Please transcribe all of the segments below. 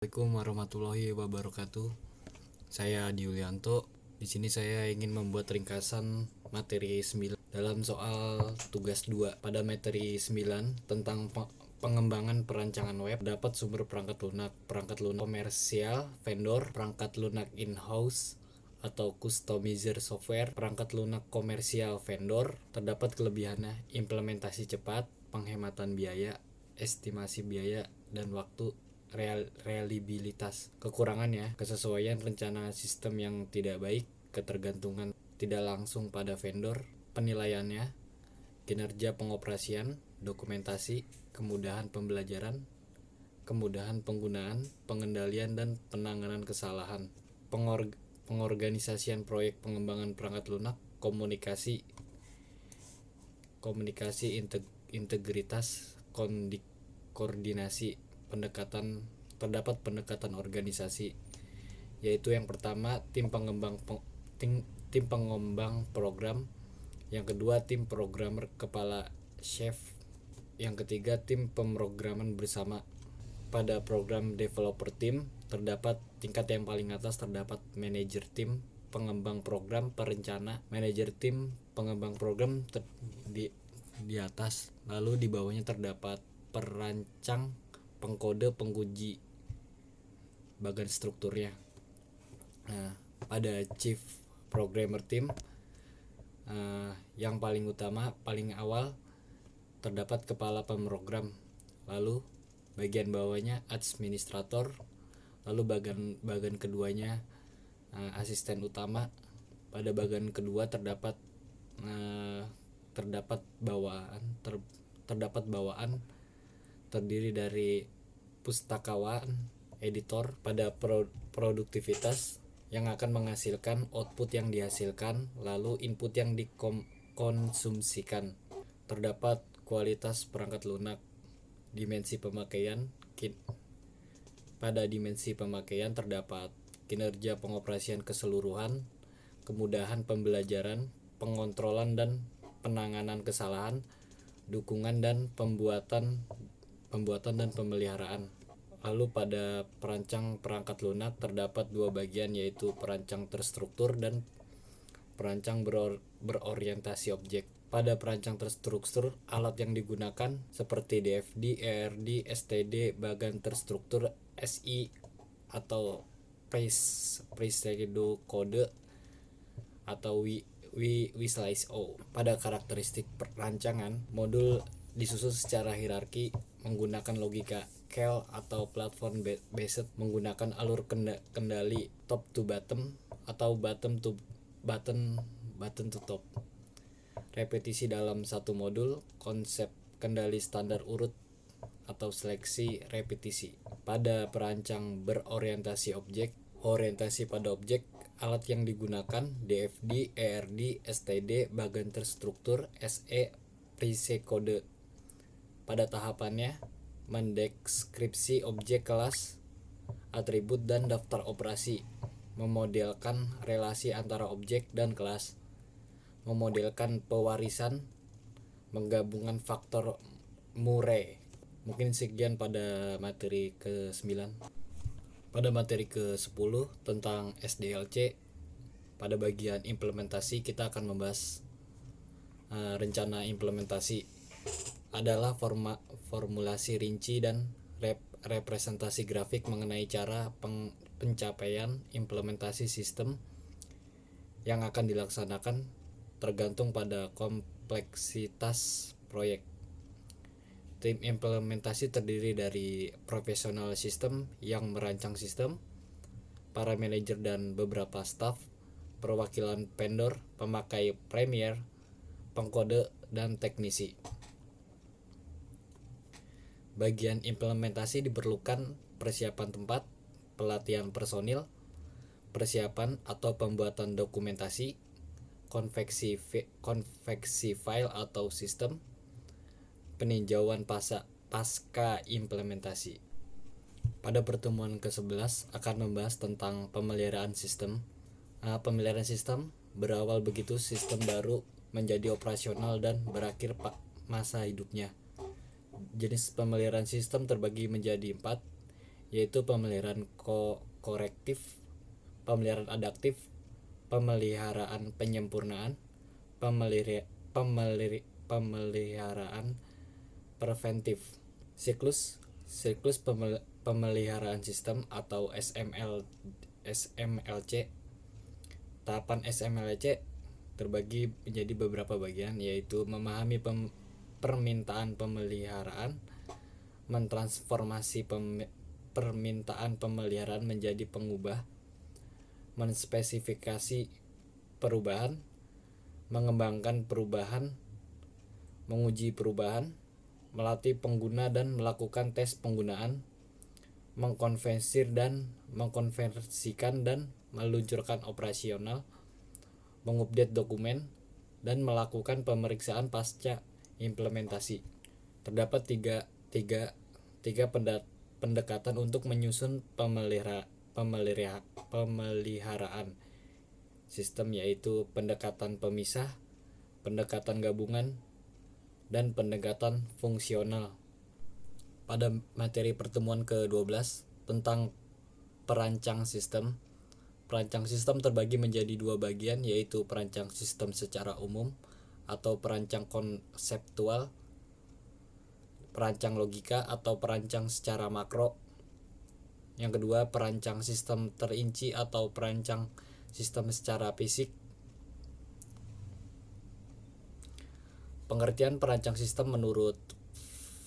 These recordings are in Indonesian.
Assalamualaikum warahmatullahi wabarakatuh. Saya Adi Yulianto. Di sini saya ingin membuat ringkasan materi 9 dalam soal tugas 2 pada materi 9 tentang pengembangan perancangan web. Dapat sumber perangkat lunak komersial, vendor, perangkat lunak in-house atau customizer software, perangkat lunak komersial vendor. Terdapat kelebihannya, implementasi cepat, penghematan biaya, estimasi biaya dan waktu, reliabilitas. Kekurangannya, kesesuaian rencana sistem yang tidak baik, ketergantungan tidak langsung pada vendor, penilaiannya, kinerja pengoperasian, dokumentasi, kemudahan pembelajaran, kemudahan penggunaan, pengendalian dan penanganan kesalahan, pengorganisasian proyek pengembangan perangkat lunak, komunikasi integritas, koordinasi, terdapat pendekatan organisasi, yaitu yang pertama tim pengembang program, yang kedua tim programmer kepala chef, yang ketiga tim pemrograman bersama. Pada program developer team terdapat tingkat yang paling atas terdapat manajer tim pengembang program, perencana, manajer tim pengembang program di atas, lalu di bawahnya terdapat perancang, pengkode, penguji bagian strukturnya. Nah, pada chief programmer team yang paling utama, paling awal terdapat kepala pemrogram, lalu bagian bawahnya administrator, lalu bagian keduanya asisten utama. Pada bagian kedua terdapat bawaan terdiri dari pustakawan, editor. Pada produktivitas yang akan menghasilkan output yang dihasilkan, lalu input yang dikonsumsikan. Terdapat kualitas perangkat lunak, dimensi pemakaian. Pada dimensi pemakaian terdapat kinerja pengoperasian keseluruhan, kemudahan pembelajaran, pengontrolan dan penanganan kesalahan, dukungan dan pembuatan dan pemeliharaan. Lalu pada perancang perangkat lunak terdapat dua bagian, yaitu perancang terstruktur dan perancang berorientasi objek. Pada perancang terstruktur, alat yang digunakan seperti DFD, ERD, STD, bagan terstruktur, SI atau pseudocode atau WSLICE-O. Pada karakteristik perancangan, modul disusun secara hierarki menggunakan logika CAL atau platform based, menggunakan alur kendali top to bottom atau bottom to top. Repetisi dalam satu modul, konsep kendali standar urut atau seleksi repetisi. Pada perancang berorientasi objek, orientasi pada objek, alat yang digunakan DFD, ERD, STD, bagan terstruktur, SE, pseudocode. Pada tahapannya, mendeskripsi objek, kelas, atribut dan daftar operasi, memodelkan relasi antara objek dan kelas, memodelkan pewarisan, menggabungkan faktor Murray. Mungkin sekian pada materi ke-9. Pada materi ke-10 tentang SDLC, pada bagian implementasi kita akan membahas rencana implementasi adalah formulasi rinci dan representasi grafik mengenai cara pencapaian implementasi sistem yang akan dilaksanakan tergantung pada kompleksitas proyek. Tim implementasi terdiri dari profesional sistem yang merancang sistem, para manajer dan beberapa staf, perwakilan vendor, pemakai Premiere, pengkode, dan teknisi. Bagian implementasi diperlukan persiapan tempat, pelatihan personil, persiapan atau pembuatan dokumentasi, konveksi file atau sistem, peninjauan pasca implementasi. Pada pertemuan ke-11 akan membahas tentang pemeliharaan sistem. Pemeliharaan sistem berawal begitu sistem baru menjadi operasional dan berakhir masa hidupnya. Jenis pemeliharaan sistem terbagi menjadi 4, yaitu pemeliharaan korektif, pemeliharaan adaptif, pemeliharaan penyempurnaan, pemeliharaan preventif. Siklus pemeliharaan sistem atau SMLC. Tahapan SMLC terbagi menjadi beberapa bagian, yaitu memahami permintaan pemeliharaan, mentransformasi permintaan pemeliharaan menjadi pengubah, menspesifikasi perubahan, mengembangkan perubahan, menguji perubahan, melatih pengguna dan melakukan tes penggunaan, mengkonversikan dan meluncurkan operasional, mengupdate dokumen, dan melakukan pemeriksaan pasca implementasi. Terdapat tiga pendekatan untuk menyusun pemeliharaan sistem, yaitu pendekatan pemisah, pendekatan gabungan, dan pendekatan fungsional. Pada materi pertemuan ke-12 tentang perancang sistem, perancang sistem terbagi menjadi dua bagian, yaitu perancang sistem secara umum atau perancang konseptual, perancang logika atau perancang secara makro. Yang kedua, perancang sistem terinci atau perancang sistem secara fisik. Pengertian perancang sistem menurut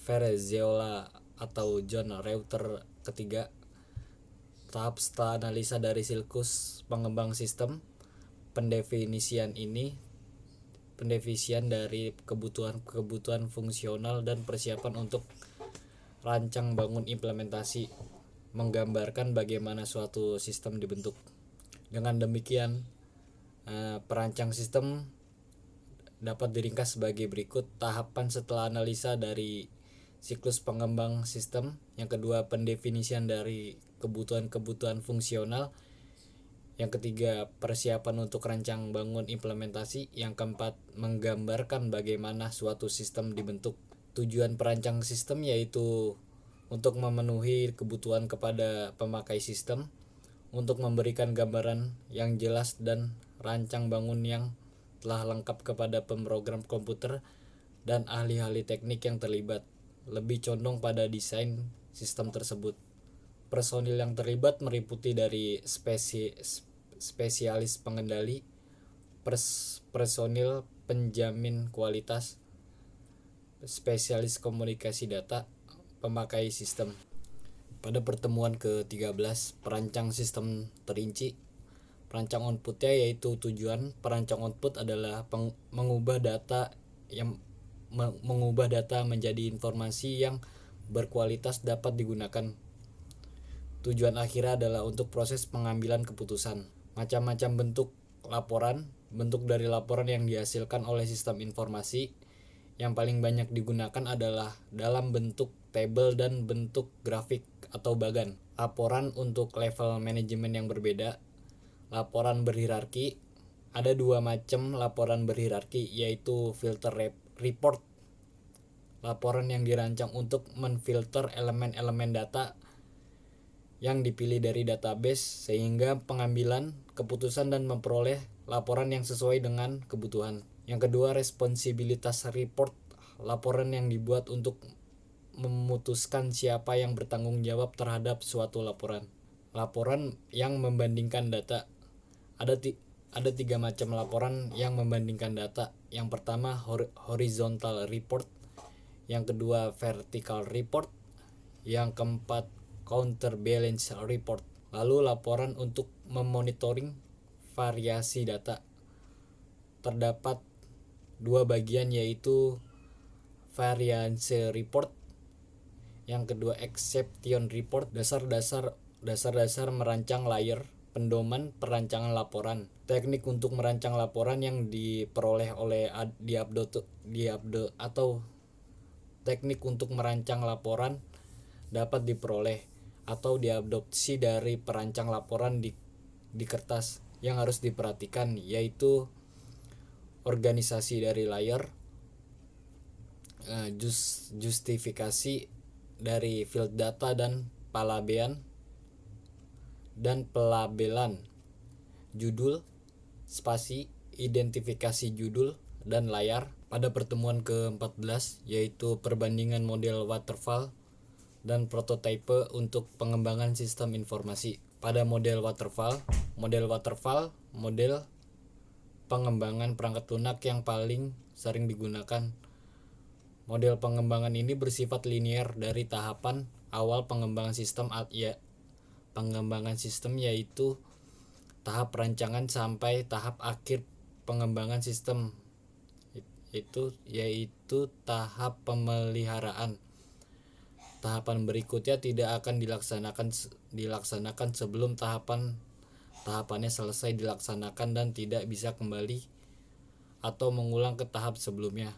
Verzeola atau John Reuter ketiga. Tahap setelah analisa dari siklus pengembang sistem, pendefinisian dari kebutuhan fungsional dan persiapan untuk rancang bangun implementasi, menggambarkan bagaimana suatu sistem dibentuk. Dengan demikian, perancang sistem dapat diringkas sebagai berikut. Tahapan setelah analisa dari siklus pengembang sistem. Yang kedua, pendefinisian dari kebutuhan fungsional. Yang ketiga, persiapan untuk rancang bangun implementasi. Yang keempat, menggambarkan bagaimana suatu sistem dibentuk. Tujuan perancang sistem yaitu untuk memenuhi kebutuhan kepada pemakai sistem, untuk memberikan gambaran yang jelas dan rancang bangun yang telah lengkap kepada pemrogram komputer dan ahli-ahli teknik yang terlibat, lebih condong pada desain sistem tersebut. Personil yang terlibat meliputi dari spesialis pengendali, personil penjamin kualitas, spesialis komunikasi data, pemakai sistem. Pada pertemuan ke-13, perancang sistem terinci. Perancang outputnya yaitu tujuan perancang output adalah mengubah data menjadi informasi yang berkualitas dapat digunakan. Tujuan akhirnya adalah untuk proses pengambilan keputusan. Macam-macam bentuk laporan. Bentuk dari laporan yang dihasilkan oleh sistem informasi yang paling banyak digunakan adalah dalam bentuk tabel dan bentuk grafik atau bagan. Laporan untuk level manajemen yang berbeda. Laporan berhierarki. Ada dua macam laporan berhierarki, yaitu filter report. Laporan yang dirancang untuk menfilter elemen-elemen data yang dipilih dari database sehingga pengambilan keputusan dan memperoleh laporan yang sesuai dengan kebutuhan. Yang kedua, responsibilitas report. Laporan yang dibuat untuk memutuskan siapa yang bertanggung jawab terhadap suatu laporan. Laporan yang membandingkan data. Ada tiga macam laporan yang membandingkan data. Yang pertama, horizontal report. Yang kedua, vertical report. Yang keempat, counterbalance report. Lalu laporan untuk memonitoring variasi data. Terdapat dua bagian, yaitu variance report. Yang kedua, exception report. Dasar merancang layer, pendoman perancangan laporan. Teknik untuk merancang laporan yang diperoleh oleh teknik untuk merancang laporan dapat diperoleh atau diadopsi dari perancang laporan di kertas. Yang harus diperhatikan yaitu organisasi dari layer, justifikasi dari field data, dan palabean dan pelabelan judul, spasi, identifikasi judul dan layar. Pada pertemuan ke-14 yaitu perbandingan model waterfall dan prototipe untuk pengembangan sistem informasi. Pada model waterfall model pengembangan perangkat lunak yang paling sering digunakan. Model pengembangan ini bersifat linear dari tahapan awal pengembangan sistem yaitu tahap perancangan sampai tahap akhir pengembangan sistem yaitu tahap pemeliharaan. Tahapan berikutnya tidak akan dilaksanakan sebelum tahapannya selesai dilaksanakan dan tidak bisa kembali atau mengulang ke tahap sebelumnya.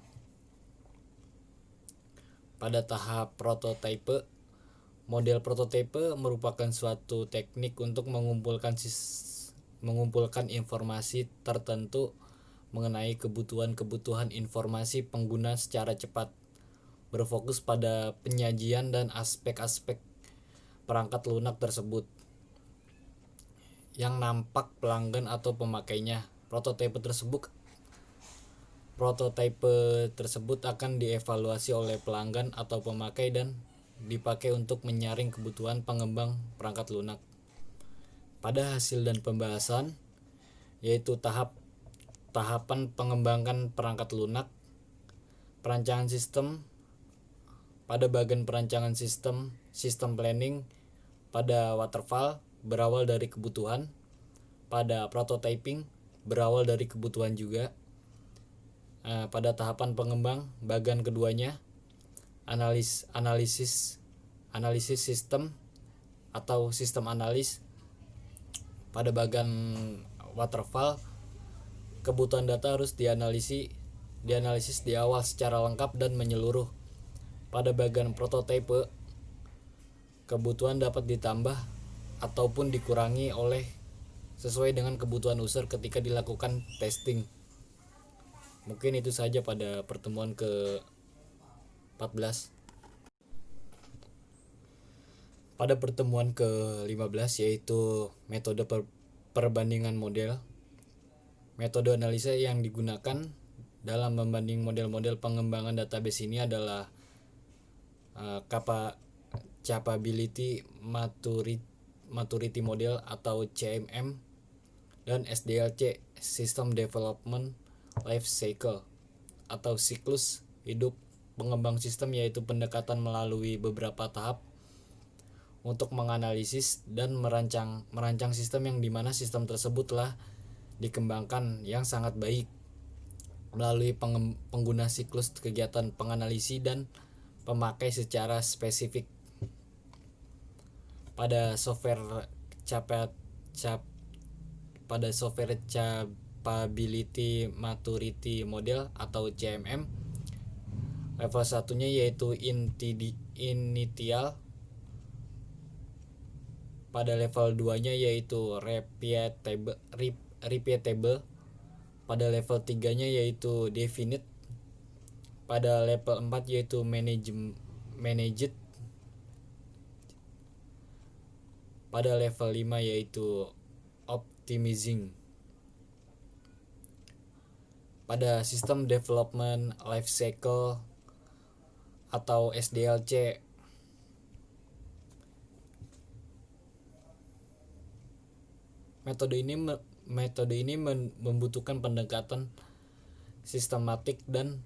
Pada tahap prototipe, model prototipe merupakan suatu teknik untuk mengumpulkan informasi tertentu mengenai kebutuhan informasi pengguna secara cepat, berfokus pada penyajian dan aspek-aspek perangkat lunak tersebut yang nampak pelanggan atau pemakainya. Prototipe tersebut akan dievaluasi oleh pelanggan atau pemakai dan dipakai untuk menyaring kebutuhan pengembang perangkat lunak. Pada hasil dan pembahasan, yaitu tahapan pengembangan perangkat lunak, perancangan sistem. Pada bagian perancangan sistem planning pada waterfall berawal dari kebutuhan. Pada prototyping berawal dari kebutuhan juga. Pada tahapan pengembang bagian keduanya analisis sistem atau sistem analis. Pada bagian waterfall kebutuhan data harus dianalisis di awal secara lengkap dan menyeluruh. Pada bagian prototipe kebutuhan dapat ditambah ataupun dikurangi sesuai dengan kebutuhan user ketika dilakukan testing. Mungkin itu saja pada pertemuan ke-14. Pada pertemuan ke-15 yaitu metode perbandingan model. Metode analisa yang digunakan dalam membanding model-model pengembangan database ini adalah Capability Maturity Model atau CMM dan SDLC, System Development Life Cycle atau siklus hidup pengembang sistem, yaitu pendekatan melalui beberapa tahap untuk menganalisis dan merancang sistem yang dimana sistem tersebut telah dikembangkan yang sangat baik melalui pengguna siklus kegiatan penganalisi dan pemakai secara spesifik. Pada software Capability Maturity Model atau CMM, level 1-nya yaitu initial. Pada level 2-nya yaitu repeatable. Pada level 3-nya yaitu definite. Pada level 4 yaitu managed. Pada level 5 yaitu optimizing. Pada System Development Life Cycle atau SDLC, metode ini membutuhkan pendekatan sistematik dan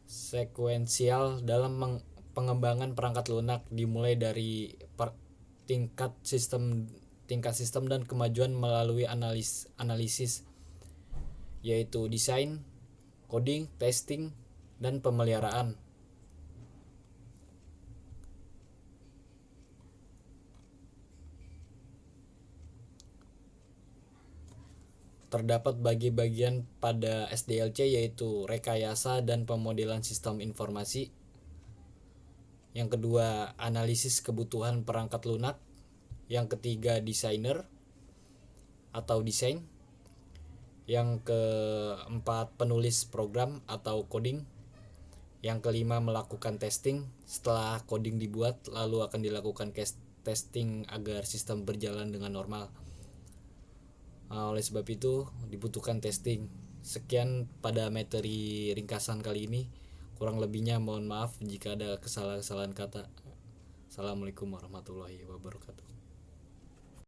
sekuensial dalam pengembangan perangkat lunak, dimulai dari tingkat sistem dan kemajuan melalui analisis, yaitu desain, coding, testing, dan pemeliharaan. Terdapat bagian pada SDLC yaitu rekayasa dan pemodelan sistem informasi. Yang kedua, analisis kebutuhan perangkat lunak. Yang ketiga, designer atau desain. Yang keempat, penulis program atau coding. Yang kelima, melakukan testing. Setelah coding dibuat, lalu akan dilakukan testing agar sistem berjalan dengan normal. Oleh sebab itu dibutuhkan testing. Sekian pada materi ringkasan kali ini. Kurang lebihnya mohon maaf jika ada kesalahan-kesalahan kata. Assalamualaikum warahmatullahi wabarakatuh.